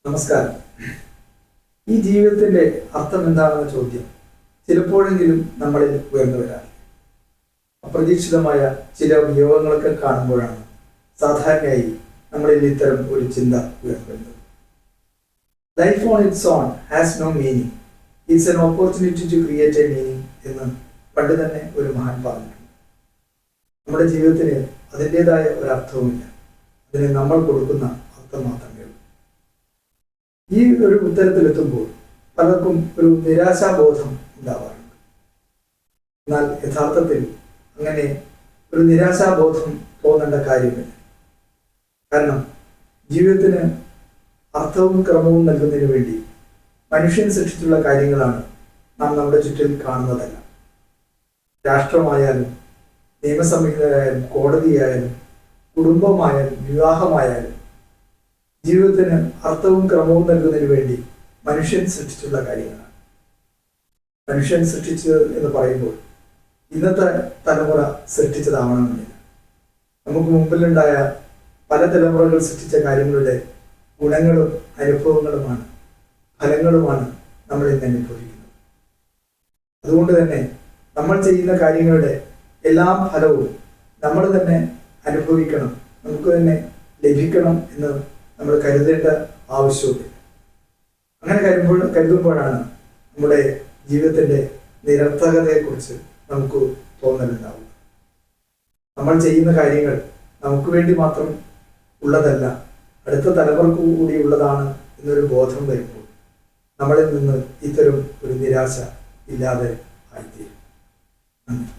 നമസ്കാരം. ഈ ജീവിതത്തിന്റെ അർത്ഥം എന്താണെന്ന ചോദ്യം ചിലപ്പോഴെങ്കിലും നമ്മളിൽ ഉയർന്നു വരാറില്ല. അപ്രതീക്ഷിതമായ ചില വിയോഗങ്ങളൊക്കെ കാണുമ്പോഴാണ് സാധാരണയായി നമ്മളിൽ ഇത്തരം ഒരു ചിന്ത ഉയർന്നു വരുന്നത്. Life on its own has no meaning, it's an opportunity to create a meaning എന്ന് പണ്ട് തന്നെ ഒരു മഹാൻ പറഞ്ഞിട്ടുണ്ട്. നമ്മുടെ ജീവിതത്തിന് അതിൻ്റെതായ ഒരു അർത്ഥവുമില്ല, അതിന് നമ്മൾ കൊടുക്കുന്ന അർത്ഥം മാത്രമേ ഉള്ളൂ. ഈ ഒരു ഉത്തരത്തിലെത്തുമ്പോൾ പലർക്കും ഒരു നിരാശാബോധം ഉണ്ടാവാറുണ്ട്. എന്നാൽ യഥാർത്ഥത്തിൽ അങ്ങനെ ഒരു നിരാശാബോധം തോന്നേണ്ട കാര്യമില്ല. കാരണം ജീവിതത്തിന് അർത്ഥവും ക്രമവും നൽകുന്നതിന് വേണ്ടി മനുഷ്യൻ സൃഷ്ടിച്ചുള്ള കാര്യങ്ങളാണ് നാം നമ്മുടെ ചുറ്റിൽ കാണുന്നതല്ല. രാഷ്ട്രമായാലും നിയമസംഹിതയായാലും കോടതിയായാലും കുടുംബമായാലും വിവാഹമായാലും ജീവിതത്തിന് അർത്ഥവും ക്രമവും നൽകുന്നതിന് വേണ്ടി മനുഷ്യൻ സൃഷ്ടിച്ചുള്ള കാര്യങ്ങളാണ്. മനുഷ്യൻ സൃഷ്ടിച്ചത് എന്ന് പറയുമ്പോൾ ഇന്നത്തെ തലമുറ സൃഷ്ടിച്ചതാവണമെന്നില്ല. നമുക്ക് മുമ്പിലുണ്ടായ പല തലമുറകൾ സൃഷ്ടിച്ച കാര്യങ്ങളുടെ ഗുണങ്ങളും അനുഭവങ്ങളുമാണ്, ഫലങ്ങളുമാണ് നമ്മൾ ഇന്ന് അനുഭവിക്കുന്നത്. അതുകൊണ്ട് തന്നെ നമ്മൾ ചെയ്യുന്ന കാര്യങ്ങളുടെ എല്ലാ ഫലവും നമ്മൾ തന്നെ അനുഭവിക്കണം, നമുക്ക് തന്നെ ലഭിക്കണം എന്ന് നമ്മൾ കരുതേണ്ട ആവശ്യമില്ല. അങ്ങനെ കരുതുമ്പോഴാണ് നമ്മുടെ ജീവിതത്തിൻ്റെ നിരർത്ഥകതയെക്കുറിച്ച് നമുക്ക് തോന്നലുണ്ടാവുക. നമ്മൾ ചെയ്യുന്ന കാര്യങ്ങൾ നമുക്ക് വേണ്ടി മാത്രം ഉള്ളതല്ല, അടുത്ത തലമുറക്ക് കൂടി ഉള്ളതാണ് എന്നൊരു ബോധം വരുമ്പോൾ നമ്മളിൽ നിന്ന് ഇത്തരം ഒരു നിരാശ ഇല്ലാതെ ആയിത്തീരും. നന്ദി.